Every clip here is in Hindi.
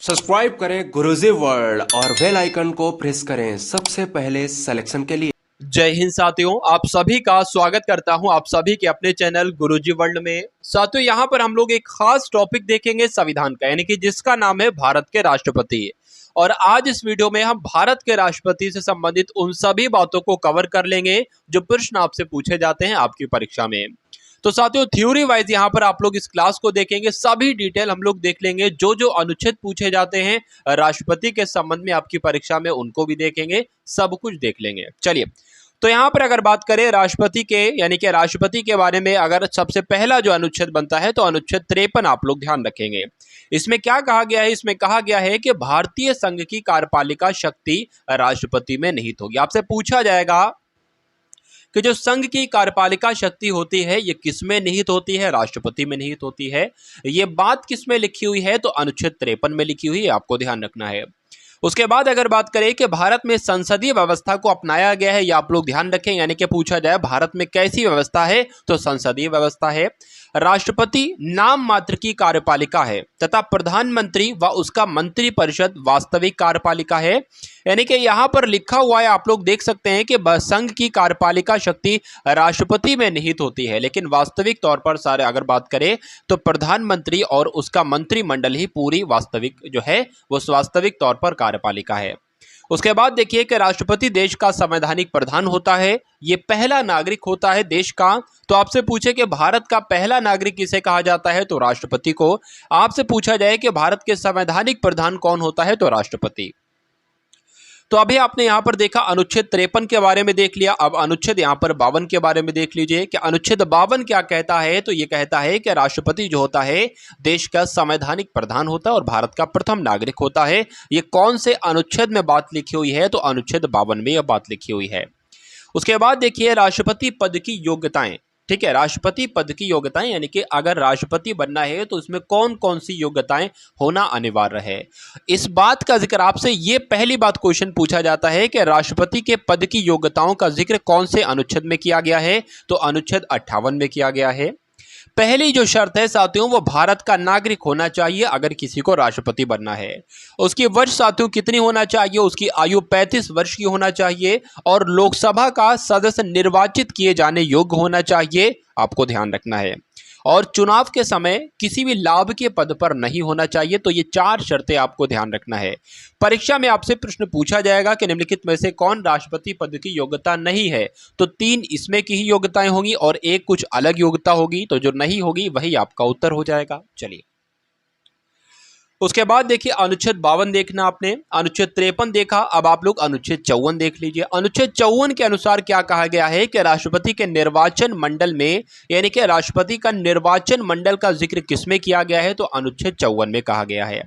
सब्सक्राइब करें गुरुजी वर्ल्ड और बेल आइकन को प्रेस करें सबसे पहले सिलेक्शन के लिए। जय हिंद साथियों, आप सभी का स्वागत करता हूं आप सभी के अपने चैनल गुरुजी वर्ल्ड में। साथियों, यहां पर हम लोग एक खास टॉपिक देखेंगे संविधान का, यानी कि जिसका नाम है भारत के राष्ट्रपति। और आज इस वीडियो में हम भारत के राष्ट्रपति से संबंधित उन सभी बातों को कवर कर लेंगे जो प्रश्न आपसे पूछे जाते हैं आपकी परीक्षा में। तो साथियों, थ्योरी वाइज यहाँ पर आप लोग इस क्लास को देखेंगे, सभी डिटेल हम लोग देख लेंगे। जो जो अनुच्छेद पूछे जाते हैं राष्ट्रपति के संबंध में आपकी परीक्षा में, उनको भी देखेंगे, सब कुछ देख लेंगे। चलिए, तो यहाँ पर अगर बात करें राष्ट्रपति के, यानी कि राष्ट्रपति के बारे में, अगर सबसे पहला जो अनुच्छेद बनता है तो अनुच्छेद 53 आप लोग ध्यान रखेंगे। इसमें क्या कहा गया है? इसमें कहा गया है कि भारतीय संघ की कार्यपालिका शक्ति राष्ट्रपति में निहित होगी। आपसे पूछा जाएगा कि जो संघ की कार्यपालिका शक्ति होती है ये किसमें निहित होती है? राष्ट्रपति में निहित होती है। ये बात किसमें लिखी हुई है? तो अनुच्छेद 53 में लिखी हुई है, आपको ध्यान रखना है। उसके बाद अगर बात करें कि भारत में संसदीय व्यवस्था को अपनाया गया है, या आप लोग ध्यान रखें, यानी कि पूछा जाए भारत में कैसी व्यवस्था है, तो संसदीय व्यवस्था है। राष्ट्रपति नाम मात्र की कार्यपालिका है तथा प्रधानमंत्री व उसका मंत्रिपरिषद वास्तविक कार्यपालिका है। यानी कि यहाँ पर लिखा हुआ है, आप लोग देख सकते हैं कि संघ की कार्यपालिका शक्ति राष्ट्रपति में निहित होती है, लेकिन वास्तविक तौर पर सारे अगर बात करें तो प्रधानमंत्री और उसका मंत्रिमंडल ही पूरी वास्तविक जो है वो वास्तविक तौर पर कार्यपालिका है। उसके बाद देखिए कि राष्ट्रपति देश का संवैधानिक प्रधान होता है, ये पहला नागरिक होता है देश का। तो आपसे पूछे कि भारत का पहला नागरिक किसे कहा जाता है? तो राष्ट्रपति को। आपसे पूछा जाए कि भारत के संवैधानिक प्रधान कौन होता है? तो राष्ट्रपति। तो अभी आपने यहां पर देखा अनुच्छेद 53 के बारे में देख लिया। अब अनुच्छेद यहां पर 52 के बारे में देख लीजिए कि अनुच्छेद 52 क्या कहता है। तो ये कहता है कि राष्ट्रपति जो होता है देश का संवैधानिक प्रधान होता है और भारत का प्रथम नागरिक होता है। ये कौन से अनुच्छेद में बात लिखी हुई है? तो अनुच्छेद 52 में यह बात लिखी हुई है। उसके बाद देखिए राष्ट्रपति पद की योग्यताएं। ठीक है, राष्ट्रपति पद की योग्यताएं, यानी कि अगर राष्ट्रपति बनना है तो उसमें कौन कौन सी योग्यताएं होना अनिवार्य है। इस बात का जिक्र आपसे, ये पहली बात क्वेश्चन पूछा जाता है कि राष्ट्रपति के पद की योग्यताओं का जिक्र कौन से अनुच्छेद में किया गया है? तो अनुच्छेद 58 में किया गया है। पहली जो शर्त है साथियों, वो भारत का नागरिक होना चाहिए अगर किसी को राष्ट्रपति बनना है। उसकी वर्ष साथियों कितनी होना चाहिए? उसकी आयु 35 वर्ष की होना चाहिए और लोकसभा का सदस्य निर्वाचित किए जाने योग्य होना चाहिए, आपको ध्यान रखना है। और चुनाव के समय किसी भी लाभ के पद पर नहीं होना चाहिए। तो ये 4 शर्तें आपको ध्यान रखना है। परीक्षा में आपसे प्रश्न पूछा जाएगा कि निम्नलिखित में से कौन राष्ट्रपति पद की योग्यता नहीं है? तो 3 इसमें की ही योग्यताएं होंगी और एक कुछ अलग योग्यता होगी। तो जो नहीं होगी वही आपका उत्तर हो जाएगा। चलिए, उसके बाद देखिए अनुच्छेद 52 देखना आपने, अनुच्छेद 53 देखा। अब आप लोग अनुच्छेद 54 देख लीजिए। अनुच्छेद 54 के अनुसार क्या कहा गया है कि राष्ट्रपति के निर्वाचन मंडल में, यानी कि राष्ट्रपति का निर्वाचन मंडल का जिक्र किसमें किया गया है? तो अनुच्छेद 54 में कहा गया है।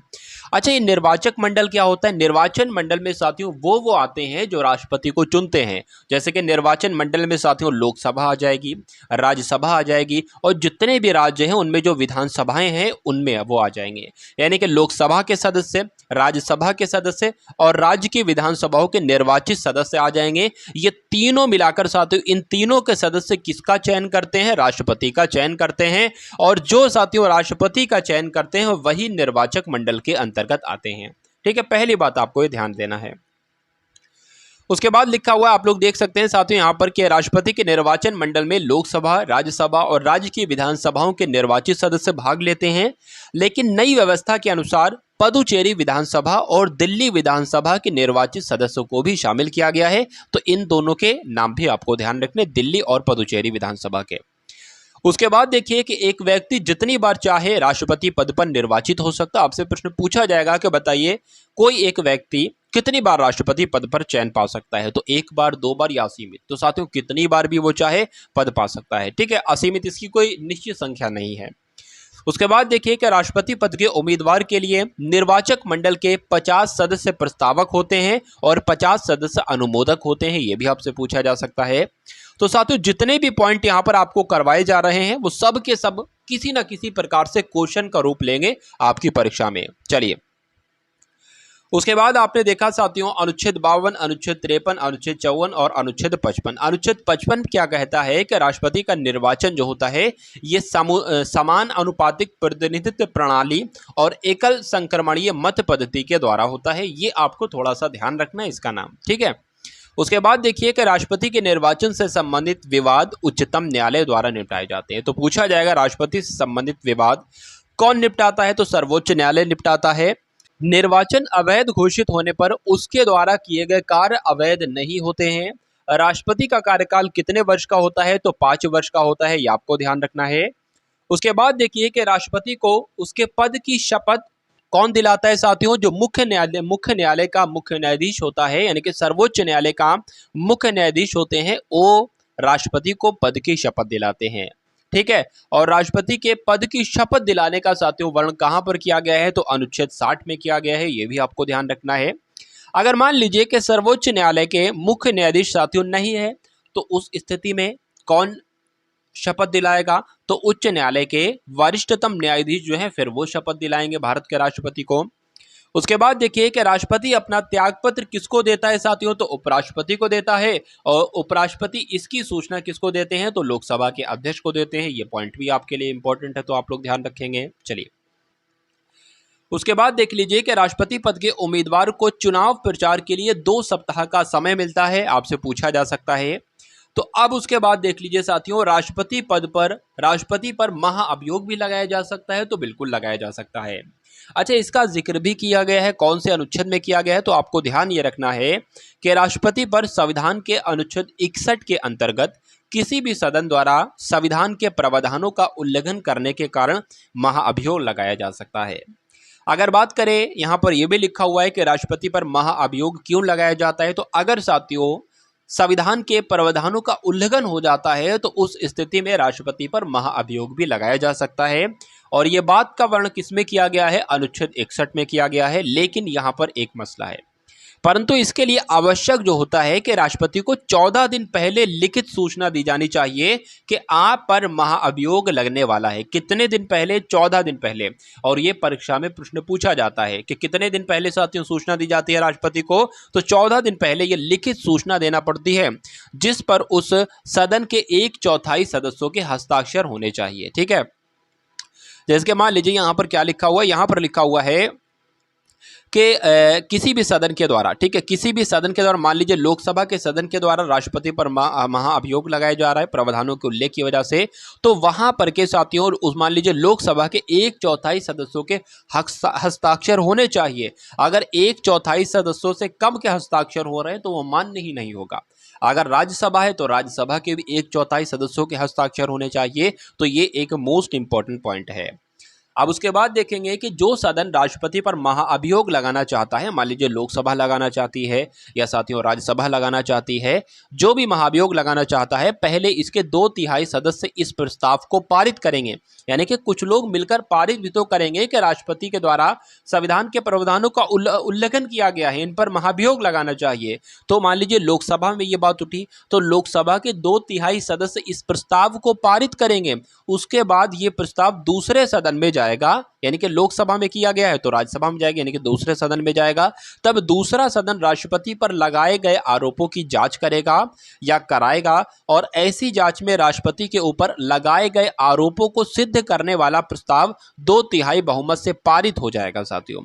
अच्छा, ये निर्वाचक मंडल क्या होता है? निर्वाचन मंडल में साथियों वो आते हैं जो राष्ट्रपति को चुनते हैं। जैसे कि निर्वाचन मंडल में साथियों लोकसभा आ जाएगी, राज्यसभा आ जाएगी, और जितने भी राज्य हैं उनमें जो विधानसभाएं हैं उनमें वो आ जाएंगे। यानी कि लोकसभा के सदस्य, राज्यसभा के सदस्य और राज्य की विधानसभाओं के निर्वाचित सदस्य आ जाएंगे। ये तीनों मिलाकर साथियों, इन तीनों के सदस्य किसका चयन करते हैं? राष्ट्रपति का चयन करते हैं। और जो साथियों राष्ट्रपति का चयन करते हैं वही निर्वाचक मंडल के अंतर्गत आते हैं। ठीक है, पहली बात आपको ये ध्यान देना है। उसके बाद लिखा हुआ आप लोग देख सकते हैं साथियों यहाँ पर कि राष्ट्रपति के निर्वाचन मंडल में लोकसभा, राज्यसभा और राज्य की विधानसभाओं के निर्वाचित सदस्य भाग लेते हैं। लेकिन नई व्यवस्था के अनुसार पुदुचेरी विधानसभा और दिल्ली विधानसभा के निर्वाचित सदस्यों को भी शामिल किया गया है। तो इन दोनों के नाम भी आपको ध्यान रखने, दिल्ली और पुदुचेरी विधानसभा के। उसके बाद देखिए कि एक व्यक्ति जितनी बार चाहे राष्ट्रपति पद पर निर्वाचित हो सकता है। आपसे प्रश्न पूछा जाएगा कि बताइए कोई एक व्यक्ति कितनी बार राष्ट्रपति पद पर चयन पा सकता है? तो 1 बार, 2 बार या असीमित? तो साथियों कितनी बार भी वो चाहे पद पा सकता है। ठीक है, असीमित इसकी कोई निश्चित संख्या नहीं है। उसके बाद देखिए कि राष्ट्रपति पद के उम्मीदवार के लिए निर्वाचक मंडल के 50 सदस्य प्रस्तावक होते हैं और 50 सदस्य अनुमोदक होते हैं। ये भी आपसे पूछा जा सकता है। तो साथियों जितने भी पॉइंट यहाँ पर आपको करवाए जा रहे हैं वो सब के सब किसी ना किसी प्रकार से क्वेश्चन का रूप लेंगे आपकी परीक्षा में। चलिए, उसके बाद आपने देखा साथियों अनुच्छेद 52, अनुच्छेद 53, अनुच्छेद 54 और अनुच्छेद 55। अनुच्छेद 55 क्या कहता है कि राष्ट्रपति का निर्वाचन जो होता है ये समान अनुपातिक प्रतिनिधित्व प्रणाली और एकल संक्रमणीय मत पद्धति के द्वारा होता है। ये आपको थोड़ा सा ध्यान रखना है इसका नाम, ठीक है। उसके बाद देखिए कि राष्ट्रपति के निर्वाचन से संबंधित विवाद उच्चतम न्यायालय द्वारा निपटाए जाते हैं। तो पूछा जाएगा राष्ट्रपति से संबंधित विवाद कौन निपटाता है, तो सर्वोच्च न्यायालय निपटाता है। निर्वाचन अवैध घोषित होने पर उसके द्वारा किए गए कार्य अवैध नहीं होते हैं। राष्ट्रपति का कार्यकाल कितने वर्ष का होता है, तो 5 वर्ष का होता है, ये आपको ध्यान रखना है। उसके बाद देखिए कि राष्ट्रपति को उसके पद की शपथ कौन दिलाता है साथियों, जो मुख्य न्यायालय का मुख्य न्यायाधीश होता है, यानी कि सर्वोच्च न्यायालय का मुख्य न्यायाधीश होते हैं, वो राष्ट्रपति को पद की शपथ दिलाते हैं, ठीक है। और राष्ट्रपति के पद की शपथ दिलाने का साथियों वर्णन कहां पर किया गया है, तो अनुच्छेद 60 में किया गया है, ये भी आपको ध्यान रखना है। अगर मान लीजिए कि सर्वोच्च न्यायालय के मुख्य न्यायाधीश साथियों नहीं है, तो उस स्थिति में कौन शपथ दिलाएगा, तो उच्च न्यायालय के वरिष्ठतम न्यायाधीश जो है फिर वो शपथ दिलाएंगे भारत के राष्ट्रपति को। उसके बाद देखिए कि राष्ट्रपति अपना त्यागपत्र किसको देता है साथियों, तो उपराष्ट्रपति को देता है। और उपराष्ट्रपति इसकी सूचना किसको देते हैं, तो लोकसभा के अध्यक्ष को देते हैं। ये पॉइंट भी आपके लिए इंपॉर्टेंट है, तो आप लोग ध्यान रखेंगे। चलिए उसके बाद देख लीजिए कि राष्ट्रपति पद के उम्मीदवार को चुनाव प्रचार के लिए 2 सप्ताह का समय मिलता है, आपसे पूछा जा सकता है। तो अब उसके बाद देख लीजिए साथियों राष्ट्रपति पर महाअभियोग भी लगाया जा सकता है, तो बिल्कुल लगाया जा सकता है। अच्छा, इसका जिक्र भी किया गया है, कौन से अनुच्छेद में किया गया है, तो आपको ध्यान ये रखना है कि राष्ट्रपति पर संविधान के अनुच्छेद 61 के अंतर्गत किसी भी सदन द्वारा संविधान के प्रावधानों का उल्लंघन करने के कारण महाअभियोग लगाया जा सकता है। अगर बात करें, यहाँ पर यह भी लिखा हुआ है कि राष्ट्रपति पर महाअभियोग क्यों लगाया जाता है, तो अगर साथियों संविधान के प्रावधानों का उल्लंघन हो जाता है, तो उस स्थिति में राष्ट्रपति पर महाअभियोग भी लगाया जा सकता है। और ये बात का वर्णन किसमें किया गया है, अनुच्छेद 61 में किया गया है। लेकिन यहाँ पर एक मसला है, परंतु इसके लिए आवश्यक जो होता है कि राष्ट्रपति को 14 दिन पहले लिखित सूचना दी जानी चाहिए कि आप पर महाअभियोग लगने वाला है। कितने दिन पहले, 14 दिन पहले। और ये परीक्षा में प्रश्न पूछा जाता है कि कितने दिन पहले साथियों सूचना दी जाती है राष्ट्रपति को, तो 14 दिन पहले ये लिखित सूचना देना पड़ती है, जिस पर उस सदन के 1/4 सदस्यों के हस्ताक्षर होने चाहिए, ठीक है। जैसे कि मान लीजिए यहाँ पर क्या लिखा हुआ है, यहाँ पर लिखा हुआ है कि किसी भी सदन के द्वारा, ठीक है, किसी भी सदन के द्वारा, मान लीजिए लोकसभा के सदन के द्वारा राष्ट्रपति पर महाअभियोग लगाया जा रहा है प्रावधानों के उल्लेख की वजह से, तो वहां पर के साथियों उस मान लीजिए लोकसभा के 1/4 सदस्यों के हस्ताक्षर होने चाहिए। अगर 1/4 सदस्यों से कम के हस्ताक्षर हो रहे हैं तो वो मान्य ही नहीं होगा। अगर राज्यसभा है तो राज्यसभा के भी 1/4 सदस्यों के हस्ताक्षर होने चाहिए। तो ये एक मोस्ट इंपॉर्टेंट पॉइंट है। अब उसके बाद देखेंगे कि जो सदन राष्ट्रपति पर महाअभियोग लगाना चाहता है, मान लीजिए लोकसभा लगाना चाहती है या साथियों राज्यसभा लगाना चाहती है, जो भी महाअभियोग लगाना चाहता है, पहले इसके 2/3 सदस्य इस प्रस्ताव को पारित करेंगे। यानी कि कुछ लोग मिलकर पारित भी तो करेंगे कि राष्ट्रपति के द्वारा संविधान के प्रावधानों का उल्लंघन किया गया है, इन पर महाअभियोग लगाना चाहिए। तो मान लीजिए लोकसभा में ये बात उठी, तो लोकसभा के 2/3 सदस्य इस प्रस्ताव को पारित करेंगे। उसके बाद ये प्रस्ताव दूसरे सदन में जाएगा, यानी कि लोकसभा में किया गया है तो राज्यसभा में जाएगा, यानी कि दूसरे सदन में जाएगा। तब दूसरा सदन राष्ट्रपति पर लगाए गए आरोपों की जांच करेगा या कराएगा, और ऐसी जांच में राष्ट्रपति के ऊपर लगाए गए आरोपों को सिद्ध करने वाला प्रस्ताव 2/3 बहुमत से पारित हो जाएगा साथियों।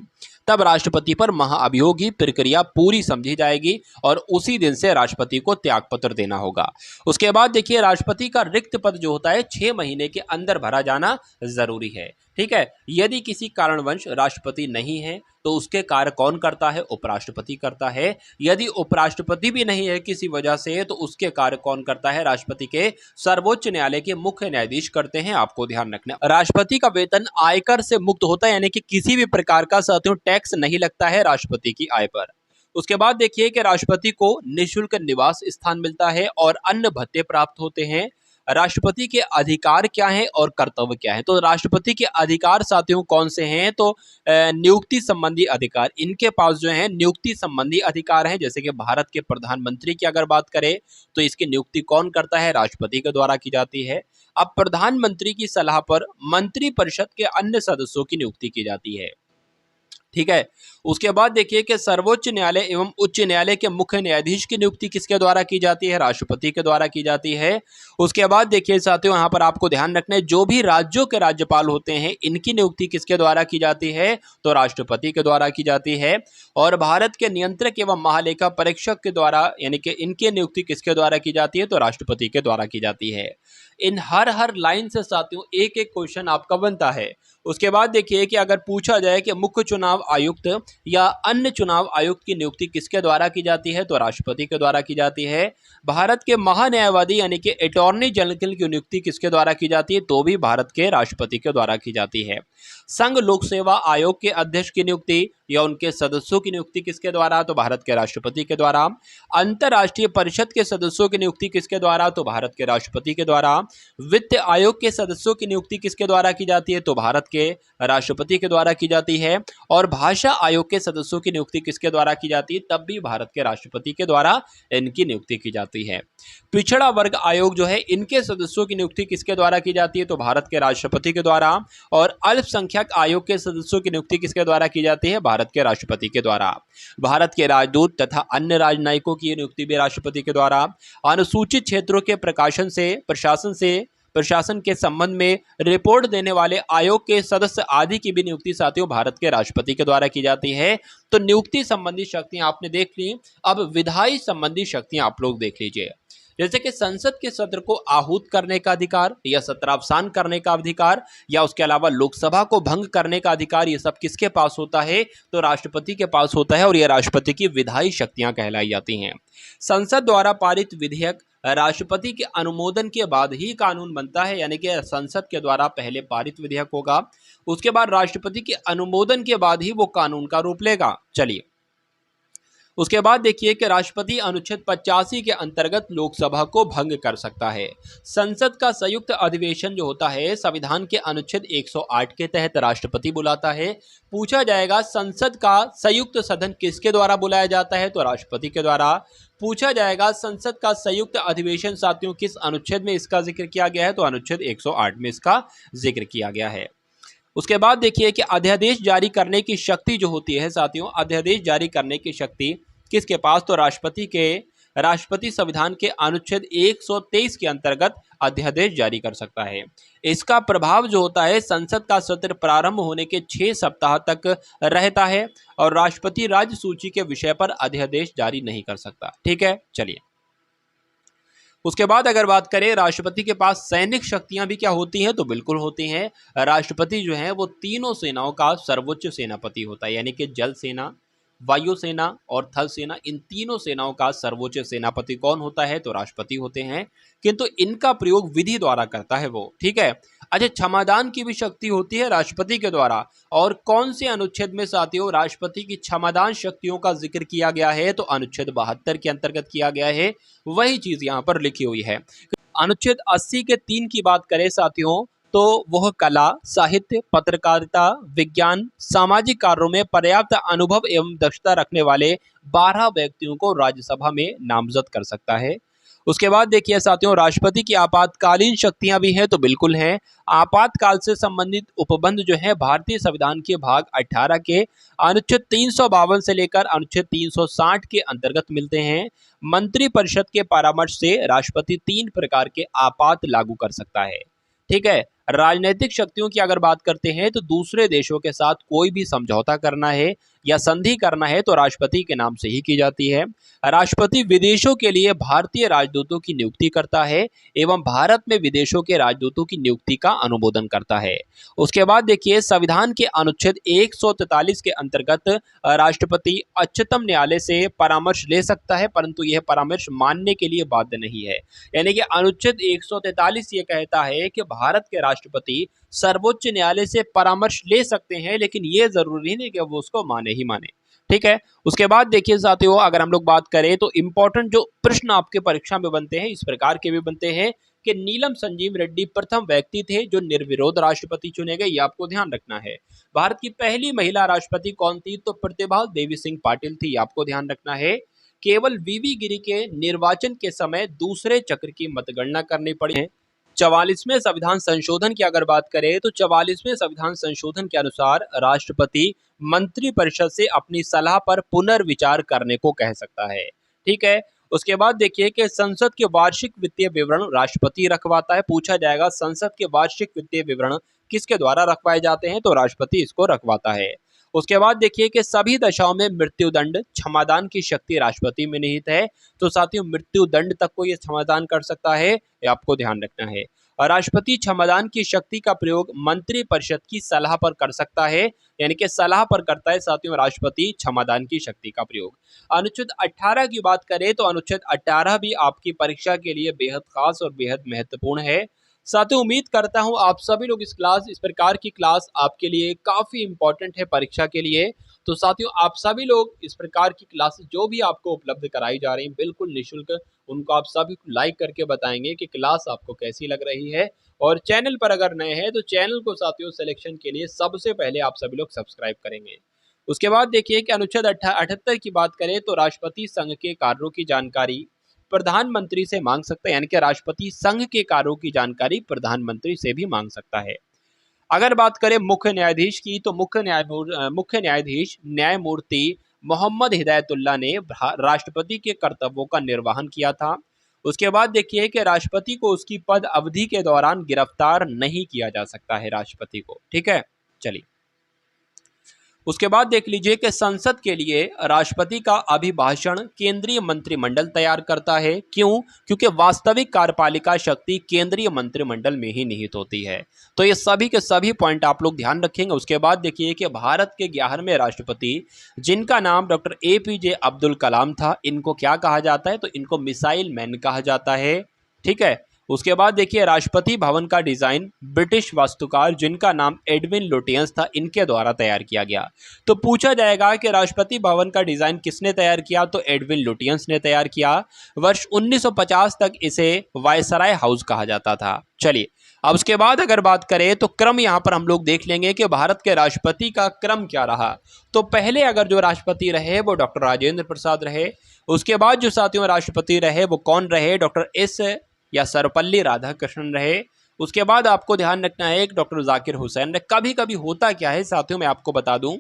तब राष्ट्रपति पर महाअभियोग की प्रक्रिया पूरी समझी जाएगी और उसी दिन से राष्ट्रपति को त्यागपत्र देना होगा। उसके बाद देखिए राष्ट्रपति का रिक्त पद जो होता है 6 महीने के अंदर भरा जाना जरूरी है, ठीक है। यदि किसी कारणवश राष्ट्रपति नहीं है तो उसके कार्य कौन करता है, उपराष्ट्रपति करता है। यदि उपराष्ट्रपति भी नहीं है किसी वजह से, तो उसके कार्य कौन करता है, राष्ट्रपति के सर्वोच्च न्यायालय के मुख्य न्यायाधीश करते हैं। आपको ध्यान रखना, राष्ट्रपति का वेतन आयकर से मुक्त होता है, यानी कि किसी भी प्रकार का साथियों टैक्स नहीं लगता है राष्ट्रपति की आय पर। उसके बाद देखिए कि राष्ट्रपति को निःशुल्क निवास स्थान मिलता है और अन्य भत्ते प्राप्त होते हैं। राष्ट्रपति के अधिकार क्या हैं और कर्तव्य क्या है, तो राष्ट्रपति के अधिकार साथियों कौन से हैं, तो नियुक्ति संबंधी अधिकार, इनके पास जो है नियुक्ति संबंधी अधिकार हैं। जैसे कि भारत के प्रधानमंत्री की अगर बात करें तो इसकी नियुक्ति कौन करता है, राष्ट्रपति के द्वारा की जाती है। अब प्रधानमंत्री की सलाह पर मंत्रिपरिषद के अन्य सदस्यों की नियुक्ति की जाती है, ठीक है। उसके बाद देखिए कि सर्वोच्च न्यायालय एवं उच्च न्यायालय के मुख्य न्यायाधीश की नियुक्ति किसके द्वारा की जाती है? राष्ट्रपति के द्वारा की जाती है। उसके बाद देखिए साथियों, यहाँ पर आपको ध्यान रखना है, जो भी राज्यों के राज्यपाल होते हैं इनकी नियुक्ति किसके द्वारा की जाती है? तो राष्ट्रपति के द्वारा की जाती है। और भारत के नियंत्रक एवं महालेखा परीक्षक के द्वारा, यानी कि इनकी नियुक्ति किसके द्वारा की जाती है? तो राष्ट्रपति के द्वारा की जाती है। इन हर लाइन से साथियों एक एक क्वेश्चन आपका बनता है। उसके बाद देखिए कि अगर पूछा जाए कि मुख्य चुनाव आयुक्त या अन्य चुनाव आयुक्त की नियुक्ति किसके द्वारा की जाती है? तो राष्ट्रपति के द्वारा की जाती है। भारत के महान्यायवादी यानी कि अटॉर्नी जनरल की नियुक्ति किसके द्वारा की जाती है? तो भी भारत के राष्ट्रपति के द्वारा की जाती है। संघ लोक सेवा आयोग के अध्यक्ष की नियुक्ति या उनके सदस्यों की नियुक्ति किसके द्वारा? तो भारत के राष्ट्रपति के द्वारा। अंतर्राष्ट्रीय परिषद के सदस्यों की नियुक्ति किसके द्वारा? तो भारत के राष्ट्रपति के द्वारा। वित्त आयोग के सदस्यों की नियुक्ति किसके द्वारा की जाती है? तो भारत के राष्ट्रपति के द्वारा की जाती है। और भाषा आयोग के सदस्यों की नियुक्ति किसके द्वारा की जाती है? तब भी भारत के राष्ट्रपति के द्वारा इनकी नियुक्ति की जाती है। पिछड़ा वर्ग आयोग जो है, इनके सदस्यों की नियुक्ति किसके द्वारा की जाती है? तो भारत के राष्ट्रपति के द्वारा। और अल्पसंख्यक आयोग के सदस्यों की नियुक्ति किसके द्वारा की जाती है? भारत के राष्ट्रपति के द्वारा। भारत के राजदूत तथा अन्य राजनयिकों की नियुक्ति भी राष्ट्रपति के द्वारा। अनुसूचित क्षेत्रों के प्रशासन के संबंध में रिपोर्ट देने वाले आयोग के सदस्य आदि की भी नियुक्ति साथियों भारत के राष्ट्रपति के द्वारा की जाती है। तो नियुक्ति संबंधी शक्तियां आपने देख ली। अब विधायी संबंधी शक्तियां आप लोग देख लीजिए। जैसे कि संसद के सत्र को आहूत करने का अधिकार या सत्रावसान करने का अधिकार या उसके अलावा लोकसभा को भंग करने का अधिकार, ये सब किसके पास होता है? तो राष्ट्रपति के पास होता है। और ये राष्ट्रपति की विधायी शक्तियां कहलाई जाती हैं। संसद द्वारा पारित विधेयक राष्ट्रपति के अनुमोदन के बाद ही कानून बनता है, यानी कि संसद के द्वारा पहले पारित विधेयक होगा, उसके बाद राष्ट्रपति के अनुमोदन के बाद ही वो कानून का रूप लेगा। चलिए, उसके बाद देखिए कि राष्ट्रपति अनुच्छेद 85 के अंतर्गत लोकसभा को भंग कर सकता है। संसद का संयुक्त अधिवेशन जो होता है, संविधान के अनुच्छेद 108 के तहत राष्ट्रपति बुलाता है। पूछा जाएगा संसद का संयुक्त सदन किसके द्वारा बुलाया जाता है? तो राष्ट्रपति के द्वारा। पूछा जाएगा संसद का संयुक्त अधिवेशन साथियों किस अनुच्छेद में इसका जिक्र किया गया है? तो अनुच्छेद 108 में इसका जिक्र किया गया है। उसके बाद देखिए कि अध्यादेश जारी करने की शक्ति जो होती है साथियों, अध्यादेश जारी करने की शक्ति किसके पास? तो राष्ट्रपति संविधान के अनुच्छेद 123 के अंतर्गत अध्यादेश जारी कर सकता है। इसका प्रभाव जो होता है संसद का सत्र प्रारंभ होने के 6 सप्ताह तक रहता है। और राष्ट्रपति राज्य सूची के विषय पर अध्यादेश जारी नहीं कर सकता। ठीक है, चलिए। उसके बाद अगर बात करें राष्ट्रपति के पास सैनिक शक्तियां भी क्या होती हैं? तो बिल्कुल होती हैं। राष्ट्रपति जो है वो तीनों सेनाओं का सर्वोच्च सेनापति होता है, यानी कि जल सेना, वायुसेना और थल सेना, इन तीनों सेनाओं का सर्वोच्च सेनापति कौन होता है? तो राष्ट्रपति होते हैं। किंतु इनका प्रयोग विधि द्वारा करता है वो। ठीक है। अच्छा, क्षमादान की भी शक्ति होती है राष्ट्रपति के द्वारा। और कौन से अनुच्छेद में साथियों राष्ट्रपति की क्षमादान शक्तियों का जिक्र किया गया है? तो अनुच्छेद 72 के अंतर्गत किया गया है। वही चीज यहाँ पर लिखी हुई है। अनुच्छेद 80 के 3 की बात करें साथियों, तो वह कला, साहित्य, पत्रकारिता, विज्ञान, सामाजिक कार्यों में पर्याप्त अनुभव एवं दक्षता रखने वाले 12 व्यक्तियों को राज्यसभा में नामजद कर सकता है। उसके बाद देखिए साथियों, राष्ट्रपति की आपातकालीन शक्तियां भी हैं, तो बिल्कुल हैं। आपातकाल से संबंधित उपबंध जो है भारतीय संविधान के भाग 18 के अनुच्छेद 352 से लेकर अनुच्छेद 360 के अंतर्गत मिलते हैं। मंत्रिपरिषद के परामर्श से राष्ट्रपति 3 प्रकार के आपात लागू कर सकता है। ठीक है। राजनीतिक शक्तियों की अगर बात करते हैं तो दूसरे देशों के साथ कोई भी समझौता करना है या संधि करना है तो राष्ट्रपति के नाम से ही की जाती है। राष्ट्रपति विदेशों के लिए भारतीय राजदूतों की नियुक्ति करता है एवं भारत में विदेशों के राजदूतों की नियुक्ति का अनुमोदन करता है। उसके बाद देखिए, संविधान के अनुच्छेद 143 के अंतर्गत राष्ट्रपति उच्चतम न्यायालय से परामर्श ले सकता है, परंतु यह परामर्श मानने के लिए बाध्य नहीं है। यानी कि अनुच्छेद 143 ये कहता है कि भारत के राष्ट्रपति सर्वोच्च न्यायालय से परामर्श ले सकते हैं, लेकिन ये जरूरी नहीं कि वो उसको माने ही माने। ठीक है। उसके बाद देखिए साथियों, अगर हम लोग बात करें तो इंपॉर्टेंट जो प्रश्न आपके परीक्षा में बनते हैं इस प्रकार के भी बनते हैं कि नीलम संजीव रेड्डी प्रथम व्यक्ति थे जो निर्विरोध राष्ट्रपति चुने गए, ये आपको ध्यान रखना है। भारत की पहली महिला राष्ट्रपति कौन थी? तो प्रतिभा देवी सिंह पाटिल थी, आपको ध्यान रखना है। केवल वीवी गिरी के निर्वाचन के समय दूसरे चक्र की मतगणना करनी पड़ी है। 44वें संविधान संशोधन की अगर बात करें तो 44वें संविधान संशोधन के अनुसार राष्ट्रपति मंत्रिपरिषद से अपनी सलाह पर पुनर्विचार करने को कह सकता है। ठीक है। उसके बाद देखिए कि संसद के वार्षिक वित्तीय विवरण राष्ट्रपति रखवाता है। पूछा जाएगा संसद के वार्षिक वित्तीय विवरण किसके द्वारा रखवाए जाते हैं, तो राष्ट्रपति इसको रखवाता है। उसके बाद देखिए कि सभी दशाओं में मृत्युदंड क्षमादान की शक्ति राष्ट्रपति में निहित है। तो साथियों मृत्युदंड तक को ये क्षमादान कर सकता है, ये आपको ध्यान रखना है। और राष्ट्रपति क्षमादान की शक्ति का प्रयोग मंत्रिपरिषद की सलाह पर कर सकता है, यानी कि सलाह पर करता है साथियों राष्ट्रपति क्षमादान की शक्ति का प्रयोग। अनुच्छेद 18 की बात करें तो अनुच्छेद 18 भी आपकी परीक्षा के लिए बेहद खास और बेहद महत्वपूर्ण है। साथियों उम्मीद करता हूं आप सभी लोग इस प्रकार की क्लास आपके लिए काफी इंपॉर्टेंट है परीक्षा के लिए। तो साथियों आप सभी लोग इस प्रकार की क्लासेस जो भी आपको उपलब्ध कराई जा रही हैं बिल्कुल निःशुल्क, उनको आप सभी लाइक करके बताएंगे कि क्लास आपको कैसी लग रही है। और चैनल पर अगर नए हैं तो चैनल को साथियों सिलेक्शन के लिए सबसे पहले आप सभी लोग सब्सक्राइब करेंगे। उसके बाद देखिए कि अनुच्छेद 78 की बात करें तो राष्ट्रपति संघ के कार्यों की जानकारी प्रधानमंत्री से मांग सकता है, यानी कि राष्ट्रपति संघ के कार्यों की जानकारी प्रधानमंत्री से भी मांग सकता है। अगर बात करें मुख्य न्यायाधीश की तो मुख्य न्यायाधीश न्यायमूर्ति मोहम्मद हिदायतुल्लाह ने राष्ट्रपति के कर्तव्यों का निर्वहन किया था। उसके बाद देखिए कि राष्ट्रपति को उसकी पद अवधि के दौरान गिरफ्तार नहीं किया जा सकता है राष्ट्रपति को। ठीक है, चलिए उसके बाद देख लीजिए कि संसद के लिए राष्ट्रपति का अभिभाषण केंद्रीय मंत्रिमंडल तैयार करता है। क्यों? क्योंकि वास्तविक कार्यपालिका शक्ति केंद्रीय मंत्रिमंडल में ही निहित होती है। तो ये सभी के सभी पॉइंट आप लोग ध्यान रखेंगे। उसके बाद देखिए कि भारत के 11वें राष्ट्रपति जिनका नाम डॉक्टर APJ अब्दुल कलाम था, इनको क्या कहा जाता है, तो इनको मिसाइल मैन कहा जाता है। ठीक है। उसके बाद देखिए राष्ट्रपति भवन का डिजाइन ब्रिटिश वास्तुकार जिनका नाम एडविन लुटियंस था, इनके द्वारा तैयार किया गया। तो पूछा जाएगा कि राष्ट्रपति भवन का डिजाइन किसने तैयार किया, तो एडविन लुटियंस ने तैयार किया। वर्ष 1950 तक इसे वायसराय हाउस कहा जाता था। चलिए अब उसके बाद अगर बात करें तो क्रम यहां पर हम लोग देख लेंगे कि भारत के राष्ट्रपति का क्रम क्या रहा। तो पहले अगर जो राष्ट्रपति रहे वो डॉक्टर राजेंद्र प्रसाद रहे। उसके बाद जो साथियों राष्ट्रपति रहे वो कौन रहे, डॉक्टर S या सर्वपल्ली राधाकृष्णन रहे। उसके बाद आपको ध्यान रखना है एक डॉक्टर जाकिर हुसैन ने। कभी कभी होता क्या है साथियों, मैं आपको बता दूं,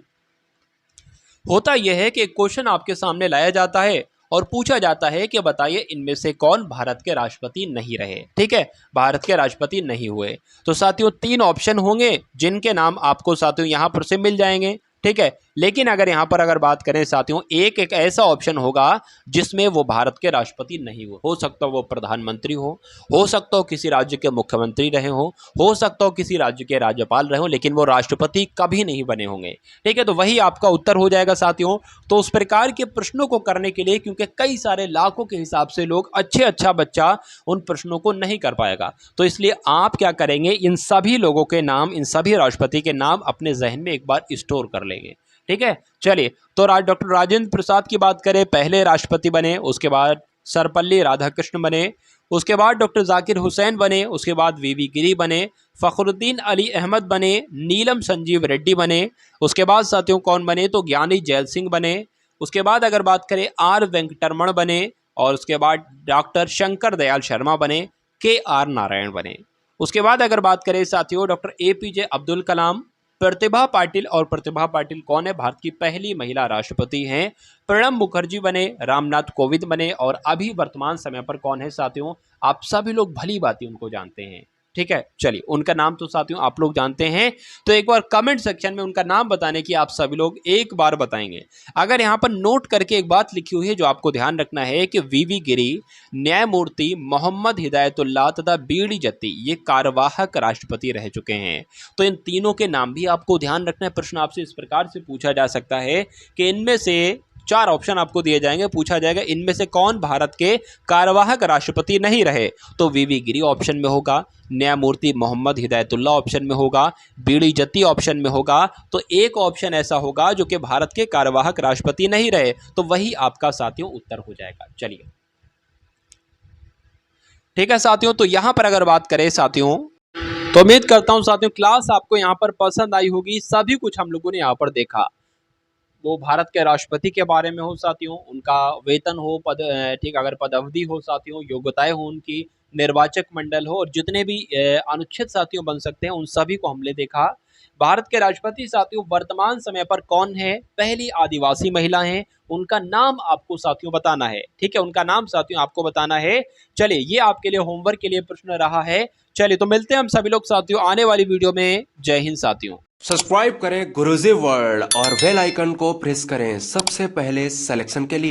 होता यह है कि एक क्वेश्चन आपके सामने लाया जाता है और पूछा जाता है कि बताइए इनमें से कौन भारत के राष्ट्रपति नहीं रहे। ठीक है, भारत के राष्ट्रपति नहीं हुए। तो साथियों 3 ऑप्शन होंगे जिनके नाम आपको साथियों यहां पर से मिल जाएंगे। ठीक है, लेकिन अगर यहां पर अगर बात करें साथियों एक ऐसा ऑप्शन होगा जिसमें वो भारत के राष्ट्रपति नहीं हो सकता वो प्रधानमंत्री हो सकता हो किसी राज्य के मुख्यमंत्री रहे हो सकता हो किसी राज्य के राज्यपाल रहे हो, लेकिन वो राष्ट्रपति कभी नहीं बने होंगे। ठीक है, तो वही आपका उत्तर हो जाएगा साथियों। तो उस प्रकार के प्रश्नों को करने के लिए, क्योंकि कई सारे लाखों के हिसाब से लोग अच्छा बच्चा उन प्रश्नों को नहीं कर पाएगा, तो इसलिए आप क्या करेंगे, इन सभी लोगों के नाम, इन सभी राष्ट्रपति के नाम अपने जहन में एक बार स्टोर कर लेंगे। ठीक है, चलिए तो डॉक्टर राजेंद्र प्रसाद की बात करें, पहले राष्ट्रपति बने। उसके बाद सर्वपल्ली राधाकृष्णन बने। उसके बाद डॉक्टर जाकिर हुसैन बने। उसके बाद VV गिरी बने। फखरुद्दीन अली अहमद बने। नीलम संजीव रेड्डी बने। उसके बाद साथियों कौन बने, तो ज्ञानी जैल सिंह बने। उसके बाद अगर बात करें R वेंकटरमण बने। और उसके बाद डॉक्टर शंकर दयाल शर्मा बने। KR नारायण बने। उसके बाद अगर बात करें साथियों डॉक्टर APJ अब्दुल कलाम, प्रतिभा पाटिल। और प्रतिभा पाटिल कौन है, भारत की पहली महिला राष्ट्रपति हैं। प्रणब मुखर्जी बने। रामनाथ कोविंद बने। और अभी वर्तमान समय पर कौन है साथियों, आप सभी लोग भली भांति उनको जानते हैं। ठीक है, चलिए उनका नाम तो साथियों आप लोग जानते हैं, तो एक बार कमेंट सेक्शन में उनका नाम बताने की आप सभी लोग एक बार बताएंगे। अगर यहाँ पर नोट करके एक बात लिखी हुई है जो आपको ध्यान रखना है कि VV गिरी, न्यायमूर्ति मोहम्मद हिदायतुल्लाह तथा BD जत्ती ये कार्यवाहक राष्ट्रपति रह चुके हैं। तो इन तीनों के नाम भी आपको ध्यान रखना है। प्रश्न आपसे इस प्रकार से पूछा जा सकता है कि इनमें से 4 ऑप्शन आपको दिए जाएंगे, पूछा जाएगा इनमें से कौन भारत के कार्यवाहक राष्ट्रपति नहीं रहे, तो VV गिरी ऑप्शन में होगा, न्यायमूर्ति मोहम्मद हिदायतुल्लाह ऑप्शन में होगा, BD जत्ती ऑप्शन में होगा। तो एक ऑप्शन ऐसा होगा जो कि भारत के कार्यवाहक राष्ट्रपति नहीं रहे, तो वही आपका साथियों उत्तर हो जाएगा। चलिए ठीक है साथियों, तो यहां पर अगर बात करें साथियों, तो उम्मीद करता हूं साथियों क्लास आपको यहां पर पसंद आई होगी। सभी कुछ हम लोगों ने यहां पर देखा, वो भारत के राष्ट्रपति के बारे में हो साथियों, उनका वेतन हो, पद ठीक अगर पद अवधि हो साथियों, योग्यताएं हो उनकी, निर्वाचक मंडल हो, और जितने भी अनुच्छेद साथियों बन सकते हैं उन सभी को हमने देखा। भारत के राष्ट्रपति साथियों वर्तमान समय पर कौन है? पहली आदिवासी महिला है, उनका नाम आपको साथियों बताना है। ठीक है, उनका नाम साथियों आपको बताना है। चलिए, ये आपके लिए होमवर्क के लिए प्रश्न रहा है। चलिए, तो मिलते हैं हम सभी लोग साथियों आने वाली वीडियो में। जय हिंद साथियों। सब्सक्राइब करें गुरुजी वर्ल्ड और बेल आइकन को प्रेस करें सबसे पहले सिलेक्शन के लिए।